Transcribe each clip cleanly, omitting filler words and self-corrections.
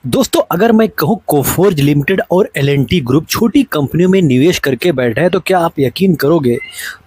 दोस्तों, अगर मैं कहूँ कोफोर्ज लिमिटेड और एल&टी ग्रुप छोटी कंपनियों में निवेश करके बैठा है तो क्या आप यकीन करोगे?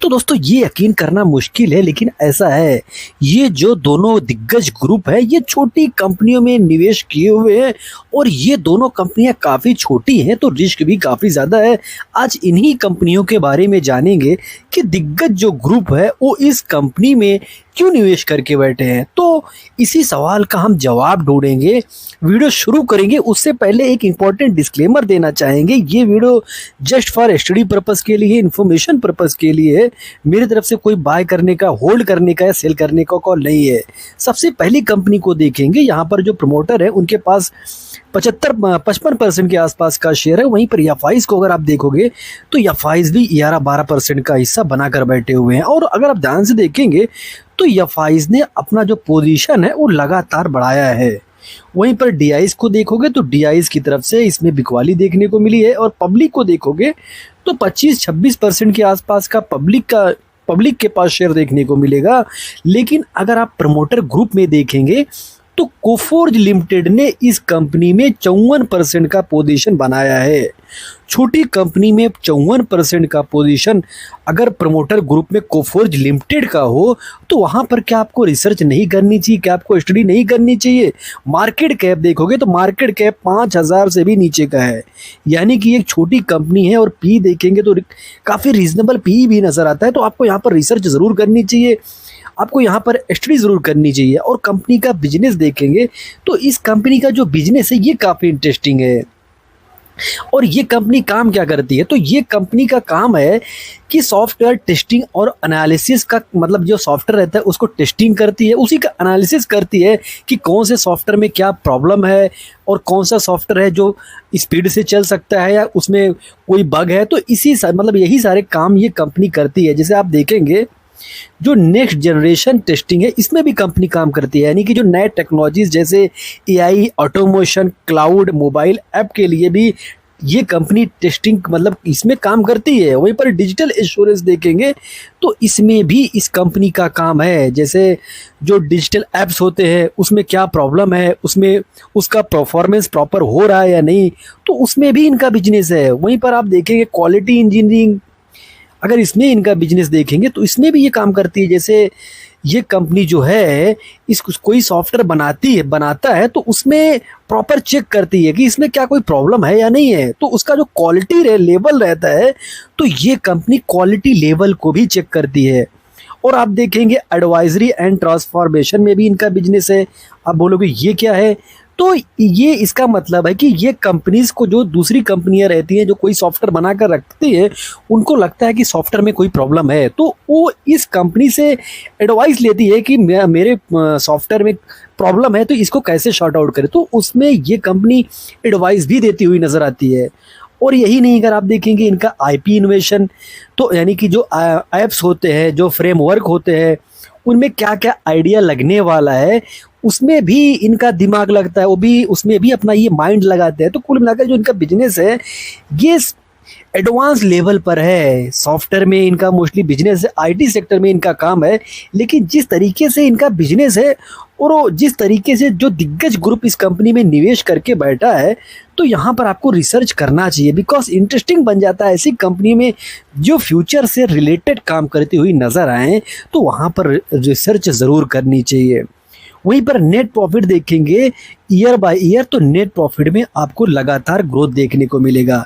तो दोस्तों, ये यकीन करना मुश्किल है, लेकिन ऐसा है। ये जो दोनों दिग्गज ग्रुप है, ये छोटी कंपनियों में निवेश किए हुए हैं और ये दोनों कंपनियां काफ़ी छोटी हैं तो रिस्क भी काफ़ी ज़्यादा है। आज इन्हीं कंपनियों के बारे में जानेंगे कि दिग्गज जो ग्रुप है वो इस कंपनी में क्यों निवेश करके बैठे हैं। तो इसी सवाल का हम जवाब ढूंढेंगे। वीडियो शुरू करेंगे उससे पहले एक इम्पॉर्टेंट डिस्क्लेमर देना चाहेंगे। ये video just for study purpose के लिए, इन्फॉर्मेशन पर्पस के लिए है। मेरी तरफ से कोई बाय करने का, होल्ड करने का या सेल करने का कॉल नहीं है। सबसे पहली कंपनी को देखेंगे। यहाँ पर जो प्रमोटर है उनके पास 55% के आसपास का शेयर है। वहीं पर एफआईज को अगर आप देखोगे तो एफआईज भी 11-12% का हिस्सा बनाकर बैठे हुए हैं। और अगर आप ध्यान से देखेंगे तो एफआईज ने अपना जो पोजीशन है वो लगातार बढ़ाया है। वहीं पर डीआईज को देखोगे तो डीआईज की तरफ से इसमें बिकवाली देखने को मिली है। और पब्लिक को देखोगे तो 25-26% के आसपास का पब्लिक के पास शेयर देखने को मिलेगा। लेकिन अगर आप प्रमोटर ग्रुप में देखेंगे तो कोफोर्ज लिमिटेड ने इस कंपनी में 54% का पोजीशन बनाया है। छोटी कंपनी में 54% का पोजीशन अगर प्रमोटर ग्रुप में कोफोर्ज लिमिटेड का हो तो वहाँ पर क्या आपको रिसर्च नहीं करनी चाहिए? क्या आपको स्टडी नहीं करनी चाहिए? मार्केट कैप देखोगे तो मार्केट कैप 5000 से भी नीचे का है, यानी कि एक छोटी कंपनी है। और पी देखेंगे तो काफ़ी रीजनेबल पी भी नज़र आता है। तो आपको यहाँ पर रिसर्च ज़रूर करनी चाहिए, आपको यहाँ पर स्टडी ज़रूर करनी चाहिए। और कंपनी का बिजनेस देखेंगे तो इस कंपनी का जो बिजनेस है ये काफ़ी इंटरेस्टिंग है। और ये कंपनी काम क्या करती है? तो ये कंपनी का काम है कि सॉफ्टवेयर टेस्टिंग और एनालिसिस का, मतलब जो सॉफ्टवेयर रहता है उसको टेस्टिंग करती है, उसी का एनालिसिस करती है कि कौन से सॉफ्टवेयर में क्या प्रॉब्लम है और कौन सा सॉफ्टवेयर है जो स्पीड से चल सकता है या उसमें कोई बग है। तो मतलब यही सारे काम ये कंपनी करती है। जैसे आप देखेंगे जो नेक्स्ट जनरेशन टेस्टिंग है इसमें भी कंपनी काम करती है, यानी कि जो नए टेक्नोलॉजीज जैसे AI, automation, cloud, mobile app के लिए भी ये कंपनी टेस्टिंग मतलब इसमें काम करती है। वहीं पर डिजिटल इंश्योरेंस देखेंगे तो इसमें भी इस कंपनी का काम है। जैसे जो डिजिटल ऐप्स होते हैं उसमें क्या प्रॉब्लम है, उसमें उसका परफॉर्मेंस प्रॉपर हो रहा है या नहीं, तो उसमें भी इनका बिजनेस है। वहीं पर आप देखेंगे क्वालिटी इंजीनियरिंग, अगर इसमें इनका बिजनेस देखेंगे तो इसमें भी ये काम करती है। जैसे ये कंपनी जो है इस कोई सॉफ्टवेयर बनाता है तो उसमें प्रॉपर चेक करती है कि इसमें क्या कोई प्रॉब्लम है या नहीं है। तो उसका जो क्वालिटी लेवल रहता है तो ये कंपनी क्वालिटी लेवल को भी चेक करती है। और आप देखेंगे एडवाइजरी एंड ट्रांसफॉर्मेशन में भी इनका बिजनेस है। आप बोलोगे ये क्या है? तो ये इसका मतलब है कि ये कंपनीज को, जो दूसरी कंपनियां रहती हैं जो कोई सॉफ्टवेयर बनाकर रखती है, उनको लगता है कि सॉफ्टवेयर में कोई प्रॉब्लम है तो वो इस कंपनी से एडवाइस लेती है कि मेरे सॉफ्टवेयर में प्रॉब्लम है तो इसको कैसे शॉर्ट आउट करें। तो उसमें ये कंपनी एडवाइस भी देती हुई नज़र आती है। और यही नहीं, अगर आप देखेंगे इनका आईपी इनोवेशन, तो यानी कि जो ऐप्स होते हैं, जो फ्रेमवर्क होते हैं, उनमें क्या क्या आइडिया लगने वाला है उसमें भी इनका दिमाग लगता है, वो भी उसमें भी अपना ये माइंड लगाते हैं। तो कुल मिलाकर जो इनका बिजनेस है ये एडवांस लेवल पर है। सॉफ्टवेयर में इनका मोस्टली बिजनेस है, आईटी सेक्टर में इनका काम है। लेकिन जिस तरीके से इनका बिजनेस है और वो जिस तरीके से जो दिग्गज ग्रुप इस कंपनी में निवेश करके बैठा है, तो यहाँ पर आपको रिसर्च करना चाहिए। बिकॉज इंटरेस्टिंग बन जाता है ऐसी कंपनी में जो फ्यूचर से रिलेटेड काम करती हुई नज़र आए, तो वहाँ पर रिसर्च ज़रूर करनी चाहिए। वहीं पर नेट प्रॉफिट देखेंगे ईयर बाय ईयर, तो नेट प्रॉफिट में आपको लगातार ग्रोथ देखने को मिलेगा।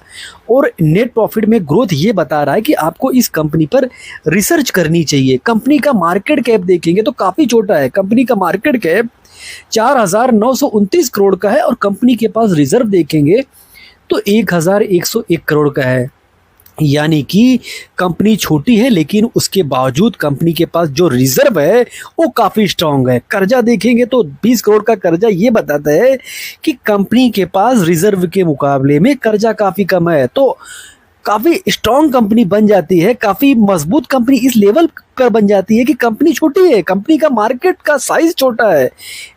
और नेट प्रॉफिट में ग्रोथ ये बता रहा है कि आपको इस कंपनी पर रिसर्च करनी चाहिए। कंपनी का मार्केट कैप देखेंगे तो काफ़ी छोटा है। कंपनी का मार्केट कैप 4929 करोड़ का है और कंपनी के पास रिजर्व देखेंगे तो 1101 करोड़ का है। यानी कि कंपनी छोटी है लेकिन उसके बावजूद कंपनी के पास जो रिजर्व है वो काफ़ी स्ट्रांग है। कर्जा देखेंगे तो 20 करोड़ का कर्जा ये बताता है कि कंपनी के पास रिजर्व के मुकाबले में कर्जा काफ़ी कम है। तो काफ़ी स्ट्रॉन्ग कंपनी बन जाती है, काफ़ी मजबूत कंपनी इस लेवल पर बन जाती है कि कंपनी छोटी है, कंपनी का मार्केट का साइज छोटा है,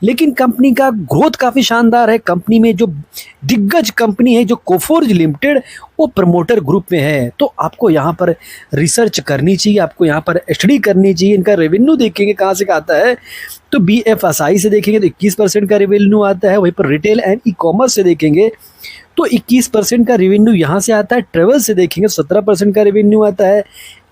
लेकिन कंपनी का ग्रोथ काफ़ी शानदार है। कंपनी में जो दिग्गज कंपनी है जो कोफोर्ज लिमिटेड, वो प्रमोटर ग्रुप में है। तो आपको यहाँ पर रिसर्च करनी चाहिए, आपको यहाँ पर स्टडी करनी चाहिए। इनका रेवेन्यू देखेंगे कहाँ से आता है, तो BFSI से देखेंगे तो 21% का रेवेन्यू आता है। वहीं पर रिटेल एंड ई कॉमर्स से देखेंगे तो 21% का रेवेन्यू यहाँ से आता है। ट्रेवल से देखेंगे 17% का रेवेन्यू आता है।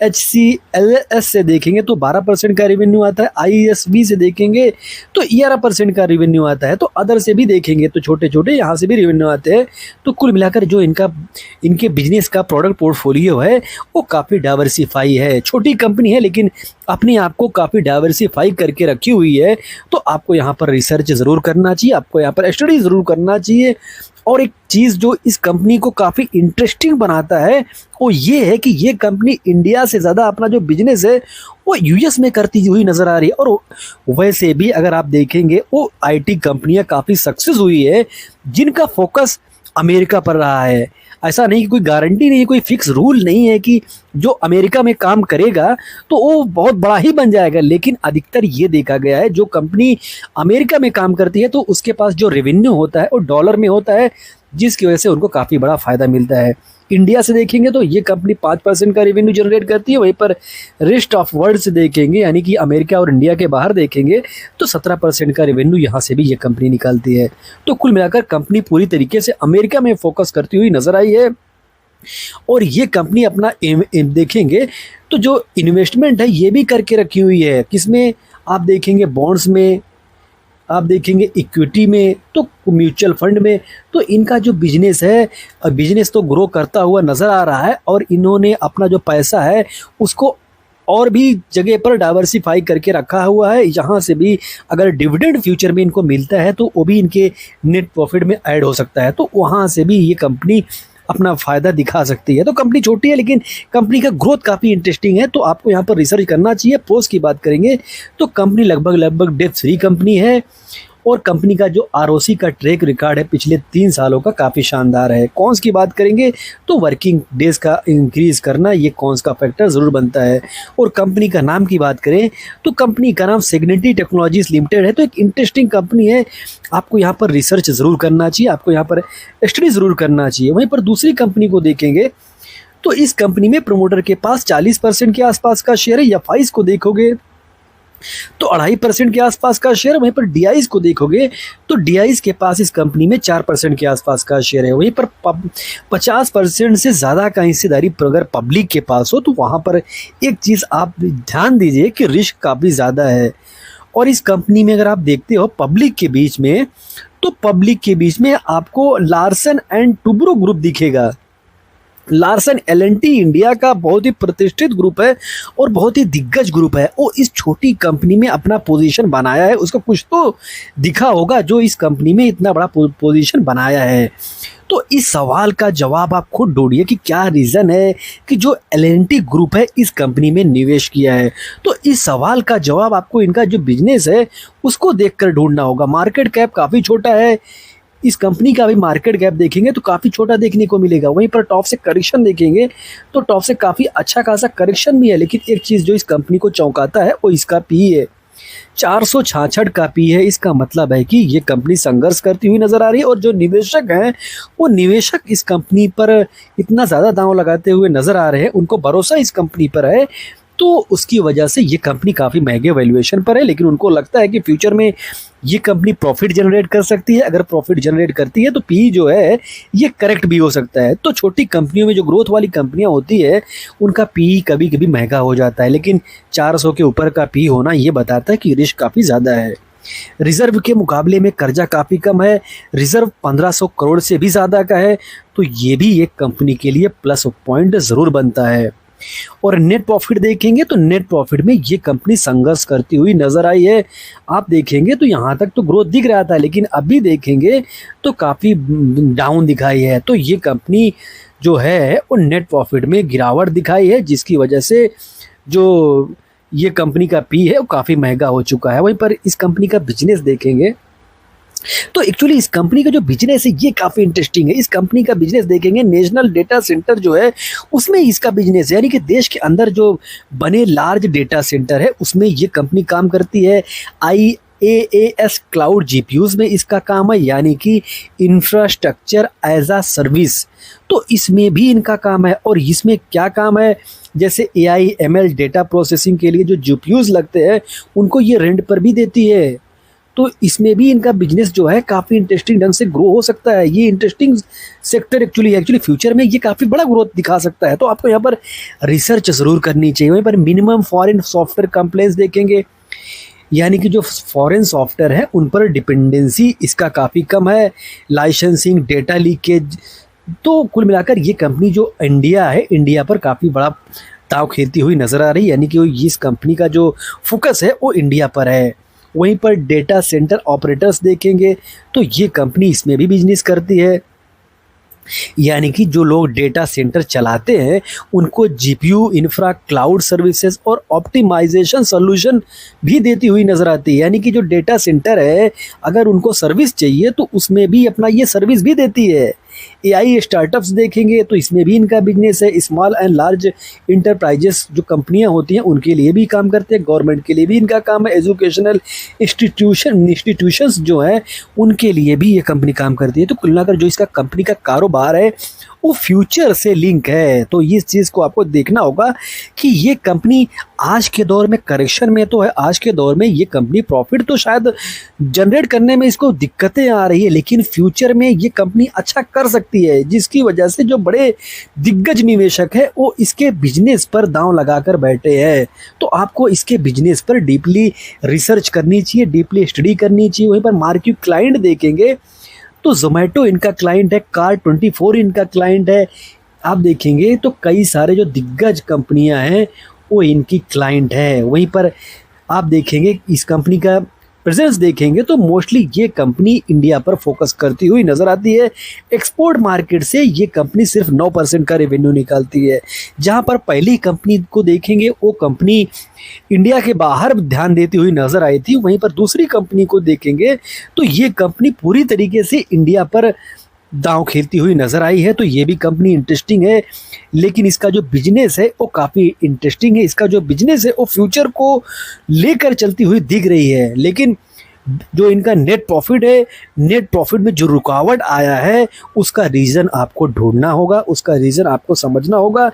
HCLS से देखेंगे तो 12% का रेवेन्यू आता है। ISV से देखेंगे तो 11% का रेवेन्यू आता है। तो अदर से भी देखेंगे तो छोटे छोटे यहाँ से भी रेवेन्यू आते हैं। तो कुल मिलाकर जो इनके बिजनेस का प्रोडक्ट पोर्टफोलियो है वो काफ़ी डाइवर्सिफाई है। छोटी कंपनी है लेकिन अपने आप को काफ़ी डाइवर्सिफाई करके रखी हुई है। तो आपको यहाँ पर रिसर्च ज़रूर करना चाहिए, आपको यहाँ पर स्टडी ज़रूर करना चाहिए। और एक चीज़ जो इस कंपनी को काफ़ी इंटरेस्टिंग बनाता है वो ये है कि ये कंपनी इंडिया से ज़्यादा अपना जो बिजनेस है वो US में करती हुई नज़र आ रही है। और वैसे भी अगर आप देखेंगे वो IT कंपनियां काफ़ी सक्सेस हुई है जिनका फोकस अमेरिका पर रहा है। ऐसा नहीं कि कोई गारंटी नहीं है, कोई फिक्स रूल नहीं है कि जो अमेरिका में काम करेगा तो वो बहुत बड़ा ही बन जाएगा, लेकिन अधिकतर ये देखा गया है जो कंपनी अमेरिका में काम करती है तो उसके पास जो रेवेन्यू होता है वो डॉलर में होता है, जिसकी वजह से उनको काफ़ी बड़ा फ़ायदा मिलता है। इंडिया से देखेंगे तो ये कंपनी 5% का रेवेन्यू जनरेट करती है। वहीं पर रेस्ट ऑफ वर्ल्ड से देखेंगे यानी कि अमेरिका और इंडिया के बाहर देखेंगे तो 17% का रेवेन्यू यहाँ से भी ये कंपनी निकालती है। तो कुल मिलाकर कंपनी पूरी तरीके से अमेरिका में फोकस करती हुई नजर आई है। और ये कंपनी अपना देखेंगे तो जो इन्वेस्टमेंट है ये भी करके रखी हुई है। किसमें आप देखेंगे, बॉन्ड्स में, आप देखेंगे इक्विटी में, तो म्यूचुअल फंड में। तो इनका जो बिजनेस है, बिजनेस तो ग्रो करता हुआ नज़र आ रहा है। और इन्होंने अपना जो पैसा है उसको और भी जगह पर डाइवर्सिफाई करके रखा हुआ है। यहाँ से भी अगर डिविडेंड फ्यूचर में इनको मिलता है तो वो भी इनके नेट प्रॉफिट में ऐड हो सकता है। तो वहाँ से भी ये कंपनी अपना फ़ायदा दिखा सकती है। तो कंपनी छोटी है लेकिन कंपनी का ग्रोथ काफ़ी इंटरेस्टिंग है। तो आपको यहाँ पर रिसर्च करना चाहिए। पोस्ट की बात करेंगे तो कंपनी लगभग डेट फ्री कंपनी है। और कंपनी का जो ROC का ट्रैक रिकॉर्ड है पिछले 3 सालों का काफ़ी शानदार है। कॉन्स की बात करेंगे तो वर्किंग डेज का इंक्रीज करना ये कॉन्स का फैक्टर ज़रूर बनता है। और कंपनी का नाम की बात करें तो कंपनी का नाम सिग्निटी टेक्नोलॉजीज लिमिटेड है। तो एक इंटरेस्टिंग कंपनी है, आपको यहाँ पर रिसर्च ज़रूर करना चाहिए, आपको यहाँ पर स्टडी ज़रूर करना चाहिए। वहीं पर दूसरी कंपनी को देखेंगे तो इस कंपनी में प्रमोटर के पास 40% के आसपास का शेयर है। FIs को देखोगे तो 2.5% के आसपास का शेयर। वहीं पर DIs को देखोगे तो DIs के पास इस कंपनी में 4% के आसपास का शेयर है। वहीं पर 50% से ज़्यादा का हिस्सेदारी अगर पब्लिक के पास हो तो वहाँ पर एक चीज़ आप ध्यान दीजिए कि रिस्क काफ़ी ज़्यादा है। और इस कंपनी में अगर आप देखते हो पब्लिक के बीच में, तो पब्लिक के बीच में आपको लार्सन एंड टुब्रो ग्रुप दिखेगा। लार्सन L&T इंडिया का बहुत ही प्रतिष्ठित ग्रुप है और बहुत ही दिग्गज ग्रुप है। वो इस छोटी कंपनी में अपना पोजीशन बनाया है, उसका कुछ तो दिखा होगा जो इस कंपनी में इतना बड़ा पोजीशन बनाया है। तो इस सवाल का जवाब आप खुद ढूंढिए कि क्या रीज़न है कि जो L&T ग्रुप है इस कंपनी में निवेश किया है। तो इस सवाल का जवाब आपको इनका जो बिजनेस है उसको देखकर ढूंढना होगा। मार्केट कैप काफ़ी छोटा है, इस कंपनी का भी मार्केट गैप देखेंगे तो काफ़ी छोटा देखने को मिलेगा। वहीं पर टॉप से करेक्शन देखेंगे तो टॉप से काफ़ी अच्छा खासा करेक्शन भी है। लेकिन एक चीज़ जो इस कंपनी को चौंकाता है वो इसका पी है, 466 का पी है। इसका मतलब है कि ये कंपनी संघर्ष करती हुई नज़र आ रही है। और जो निवेशक हैं वो निवेशक इस कंपनी पर इतना ज़्यादा दांव लगाते हुए नज़र आ रहे हैं, उनको भरोसा इस कंपनी पर है। तो उसकी वजह से ये कंपनी काफ़ी महंगे वैल्यूएशन पर है, लेकिन उनको लगता है कि फ्यूचर में ये कंपनी प्रॉफिट जनरेट कर सकती है। अगर प्रॉफिट जनरेट करती है तो पी जो है ये करेक्ट भी हो सकता है। तो छोटी कंपनियों में जो ग्रोथ वाली कंपनियां होती है उनका पी कभी कभी महंगा हो जाता है, लेकिन 400 के ऊपर का पी होना ये बताता है कि रिस्क काफ़ी ज़्यादा है। रिजर्व के मुकाबले में कर्जा काफ़ी कम है, रिजर्व 1500 करोड़ से भी ज़्यादा का है। तो ये भी एक कंपनी के लिए प्लस पॉइंट ज़रूर बनता है। और नेट प्रॉफिट देखेंगे तो नेट प्रॉफिट में ये कंपनी संघर्ष करती हुई नजर आई है। आप देखेंगे तो यहाँ तक तो ग्रोथ दिख रहा था, लेकिन अभी देखेंगे तो काफ़ी डाउन दिखाई है। तो ये कंपनी जो है वो नेट प्रॉफिट में गिरावट दिखाई है, जिसकी वजह से जो ये कंपनी का पी है वो काफ़ी महंगा हो चुका है। वहीं पर इस कंपनी का बिजनेस देखेंगे तो एक्चुअली इस कंपनी का जो बिजनेस है ये काफ़ी इंटरेस्टिंग है। इस कंपनी का बिजनेस देखेंगे, नेशनल डेटा सेंटर जो है उसमें इसका बिजनेस है, यानी कि देश के अंदर जो बने लार्ज डेटा सेंटर है उसमें ये कंपनी काम करती है। IaaS क्लाउड जीपीयूज में इसका काम है, यानी कि इंफ्रास्ट्रक्चर एज अ सर्विस। तो इसमें भी इनका काम है। और इसमें क्या काम है, जैसे AI ML डेटा प्रोसेसिंग के लिए जो जीपीयूज लगते हैं उनको ये रेंट पर भी देती है। तो इसमें भी इनका बिजनेस जो है काफ़ी इंटरेस्टिंग ढंग से ग्रो हो सकता है। ये इंटरेस्टिंग सेक्टर एक्चुअली फ्यूचर में ये काफ़ी बड़ा ग्रोथ दिखा सकता है। तो आपको यहाँ पर रिसर्च ज़रूर करनी चाहिए। वहीं पर मिनिमम फॉरेन सॉफ्टवेयर कंप्लेंट्स देखेंगे, यानी कि जो फॉरेन सॉफ्टवेयर है उन पर डिपेंडेंसी इसका काफ़ी कम है। लाइसेंसिंग, डेटा लीकेज, तो कुल मिलाकर ये कंपनी जो इंडिया है, इंडिया पर काफ़ी बड़ा दांव खेलती हुई नज़र आ रही है, यानी कि इस कंपनी का जो फोकस है वो इंडिया पर है। वहीं पर डेटा सेंटर ऑपरेटर्स देखेंगे तो ये कंपनी इसमें भी बिजनेस करती है, यानी कि जो लोग डेटा सेंटर चलाते हैं उनको जीपीयू, इंफ्रा, क्लाउड सर्विसेज और ऑप्टिमाइजेशन सॉल्यूशन भी देती हुई नजर आती है। यानी कि जो डेटा सेंटर है अगर उनको सर्विस चाहिए तो उसमें भी अपना ये सर्विस भी देती है। AI स्टार्टअप्स देखेंगे तो इसमें भी इनका बिजनेस है। स्मॉल एंड लार्ज इंटरप्राइजेस जो कंपनियां होती हैं उनके लिए भी काम करते हैं, गवर्नमेंट के लिए भी इनका काम है। एजुकेशनल इंस्टीट्यूशंस जो हैं उनके लिए भी ये कंपनी काम करती है। तो कुल मिलाकर जो इसका कंपनी का कारोबार है वो फ्यूचर से लिंक है। तो इस चीज़ को आपको देखना होगा कि ये कंपनी आज के दौर में करेक्शन में तो है, आज के दौर में ये कंपनी प्रॉफिट तो शायद जनरेट करने में इसको दिक्कतें आ रही है, लेकिन फ्यूचर में ये कंपनी अच्छा कर सकती है, जिसकी वजह से जो बड़े दिग्गज निवेशक है वो इसके बिजनेस पर दांव लगाकर बैठे हैं। तो आपको इसके बिजनेस पर डीपली रिसर्च करनी चाहिए, डीपली स्टडी करनी चाहिए। वहीं पर मार्केट क्लाइंट देखेंगे तो जोमेटो इनका क्लाइंट है, कार24 इनका क्लाइंट है। आप देखेंगे तो कई सारे जो दिग्गज कंपनियां हैं वो इनकी क्लाइंट है। वहीं पर आप देखेंगे इस कंपनी का प्रेजेंस देखेंगे तो मोस्टली ये कंपनी इंडिया पर फोकस करती हुई नज़र आती है। एक्सपोर्ट मार्केट से ये कंपनी सिर्फ 9% का रेवेन्यू निकालती है। जहां पर पहली कंपनी को देखेंगे वो कंपनी इंडिया के बाहर ध्यान देती हुई नज़र आई थी, वहीं पर दूसरी कंपनी को देखेंगे तो ये कंपनी पूरी तरीके से इंडिया पर दांव खेलती हुई नज़र आई है। तो ये भी कंपनी इंटरेस्टिंग है, लेकिन इसका जो बिजनेस है वो काफ़ी इंटरेस्टिंग है। इसका जो बिजनेस है वो फ्यूचर को लेकर चलती हुई दिख रही है, लेकिन जो इनका नेट प्रॉफिट है, नेट प्रॉफिट में जो रुकावट आया है उसका रीज़न आपको ढूंढना होगा, उसका रीज़न आपको समझना होगा।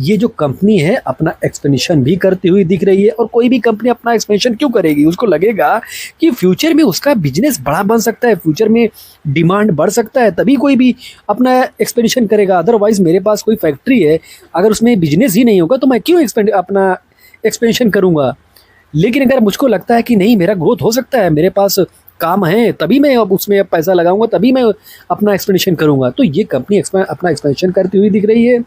ये जो कंपनी है अपना एक्सपेंशन भी करती हुई दिख रही है, और कोई भी कंपनी अपना एक्सपेंशन क्यों करेगी, उसको लगेगा कि फ्यूचर में उसका बिजनेस बड़ा बन सकता है, फ्यूचर में डिमांड बढ़ सकता है, तभी कोई भी अपना एक्सपेंशन करेगा। अदरवाइज़ मेरे पास कोई फैक्ट्री है, अगर उसमें बिजनेस ही नहीं होगा तो मैं क्यों अपना एक्सपेंशन करूँगा। लेकिन अगर मुझको लगता है कि नहीं मेरा ग्रोथ हो सकता है, मेरे पास काम है, तभी मैं अब उसमें पैसा लगाऊंगा, तभी मैं अपना एक्सपेंशन करूंगा। तो ये कंपनी अपना एक्सपेंशन करती हुई दिख रही है।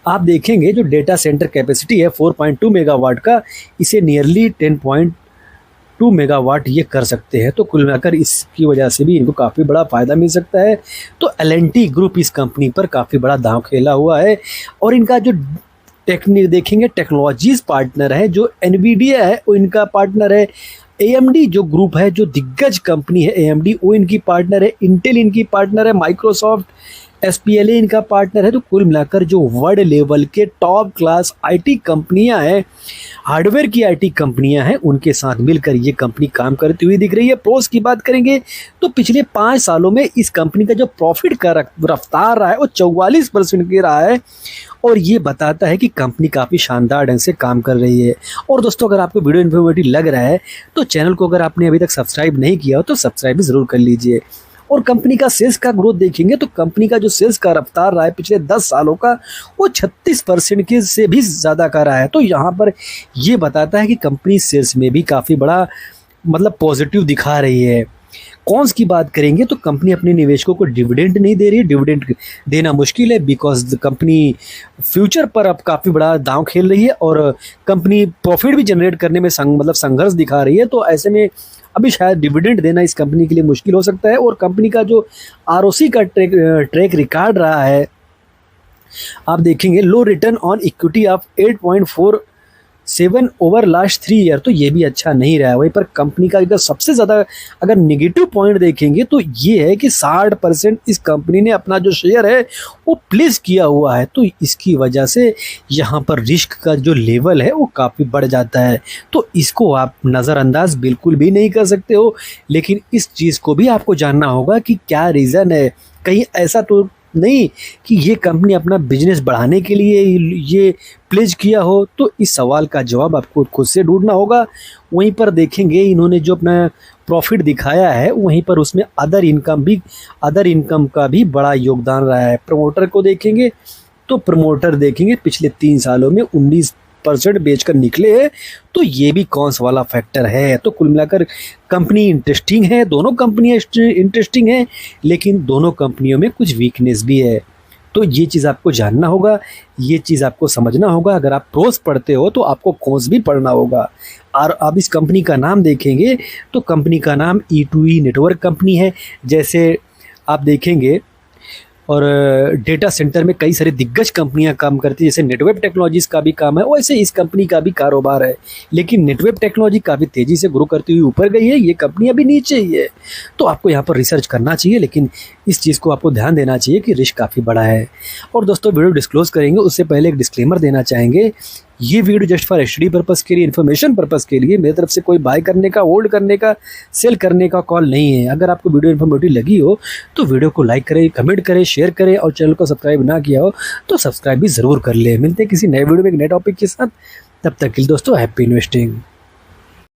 आप देखेंगे जो डेटा सेंटर कैपेसिटी है 4.2 मेगावाट का, इसे नियरली 10.2 मेगावाट ये कर सकते हैं। तो कुल मिलाकर इसकी वजह से भी इनको काफ़ी बड़ा फ़ायदा मिल सकता है। तो L&T ग्रुप इस कंपनी पर काफ़ी बड़ा दांव खेला हुआ है, और इनका जो देखेंगे टेक्नोलॉजीज पार्टनर है, जो एनवीडिया है वो इनका पार्टनर है। AMD जो ग्रुप है, जो दिग्गज कंपनी है AMD, वो इनकी पार्टनर है। इंटेल इनकी पार्टनर है। माइक्रोसॉफ्ट, SPLA इनका पार्टनर है। तो कुल मिलाकर जो वर्ल्ड लेवल के टॉप क्लास IT कंपनियां हैं, हार्डवेयर की IT कंपनियां हैं, उनके साथ मिलकर ये कंपनी काम करती हुई दिख रही है। प्रोस की बात करेंगे तो पिछले 5 सालों में इस कंपनी का जो प्रॉफिट का रफ्तार रहा है वो 44% की रहा है, और ये बताता है कि कंपनी काफ़ी शानदार ढंग से काम कर रही है। और दोस्तों अगर आपको वीडियो इन्फॉर्मेटिव लग रहा है तो चैनल को अगर आपने अभी तक सब्सक्राइब नहीं किया हो तो सब्सक्राइब भी ज़रूर कर लीजिए। और कंपनी का सेल्स का ग्रोथ देखेंगे तो कंपनी का जो सेल्स का रफ्तार रहा है पिछले 10 सालों का वो 36% के से भी ज़्यादा का रहा है। तो यहाँ पर ये बताता है कि कंपनी सेल्स में भी काफ़ी बड़ा पॉजिटिव दिखा रही है। कॉन्स की बात करेंगे तो कंपनी अपने निवेशकों को डिविडेंड नहीं दे रही है, डिविडेंड देना मुश्किल है, बिकॉज कंपनी फ्यूचर पर अब काफ़ी बड़ा दांव खेल रही है, और कंपनी प्रॉफिट भी जनरेट करने में संघर्ष दिखा रही है। तो ऐसे में अभी शायद डिविडेंड देना इस कंपनी के लिए मुश्किल हो सकता है। और कंपनी का जो ROC का ट्रैक रिकॉर्ड रहा है, आप देखेंगे low return on equity of 7 over last 3 year, तो ये भी अच्छा नहीं रहा है। वहीं पर कंपनी का अगर सबसे ज़्यादा अगर नेगेटिव पॉइंट देखेंगे तो ये है कि 60% इस कंपनी ने अपना जो शेयर है वो प्लेस किया हुआ है। तो इसकी वजह से यहाँ पर रिस्क का जो लेवल है वो काफ़ी बढ़ जाता है। तो इसको आप नज़रअंदाज बिल्कुल भी नहीं कर सकते हो, लेकिन इस चीज़ को भी आपको जानना होगा कि क्या रीज़न है। कहीं ऐसा तो नहीं कि ये कंपनी अपना बिजनेस बढ़ाने के लिए ये प्लेज किया हो। तो इस सवाल का जवाब आपको खुद से ढूंढना होगा। वहीं पर देखेंगे इन्होंने जो अपना प्रॉफिट दिखाया है वहीं पर उसमें अदर इनकम का भी बड़ा योगदान रहा है। प्रमोटर को देखेंगे तो प्रमोटर देखेंगे पिछले 3 सालों में 19% बेचकर निकले हैं। तो ये भी कौन सा वाला फैक्टर है। तो कुल मिलाकर कंपनी इंटरेस्टिंग है, दोनों कंपनियां इंटरेस्टिंग हैं, लेकिन दोनों कंपनियों में कुछ वीकनेस भी है। तो ये चीज़ आपको जानना होगा, ये चीज़ आपको समझना होगा। अगर आप प्रोस पढ़ते हो तो आपको कॉन्स भी पढ़ना होगा। और अब इस कंपनी का नाम देखेंगे तो कंपनी का नाम E2E नेटवर्क कंपनी है। जैसे आप देखेंगे और डेटा सेंटर में कई सारी दिग्गज कंपनियां काम करती हैं, जैसे नेटवेब टेक्नोलॉजीज का भी काम है, वैसे इस कंपनी का भी कारोबार है। लेकिन नेटवेब टेक्नोलॉजी काफ़ी तेज़ी से ग्रो करती हुई ऊपर गई है, ये कंपनी अभी नीचे ही है। तो आपको यहाँ पर रिसर्च करना चाहिए, लेकिन इस चीज़ को आपको ध्यान देना चाहिए कि रिस्क काफ़ी बड़ा है। और दोस्तों वीडियो डिस्क्लोज करेंगे उससे पहले एक डिस्क्लेमर देना चाहेंगे, ये video just for study purpose के लिए, इन्फॉर्मेशन पर्पस के लिए, मेरी तरफ से कोई बाय करने का, होल्ड करने का, सेल करने का कॉल नहीं है। अगर आपको वीडियो इन्फॉर्मेटिव लगी हो तो वीडियो को लाइक करें, कमेंट करें, शेयर करें और चैनल को सब्सक्राइब ना किया हो तो सब्सक्राइब भी ज़रूर कर ले। मिलते हैं किसी नए वीडियो में एक नए टॉपिक के साथ। तब तक के लिए दोस्तों हैप्पी इन्वेस्टिंग।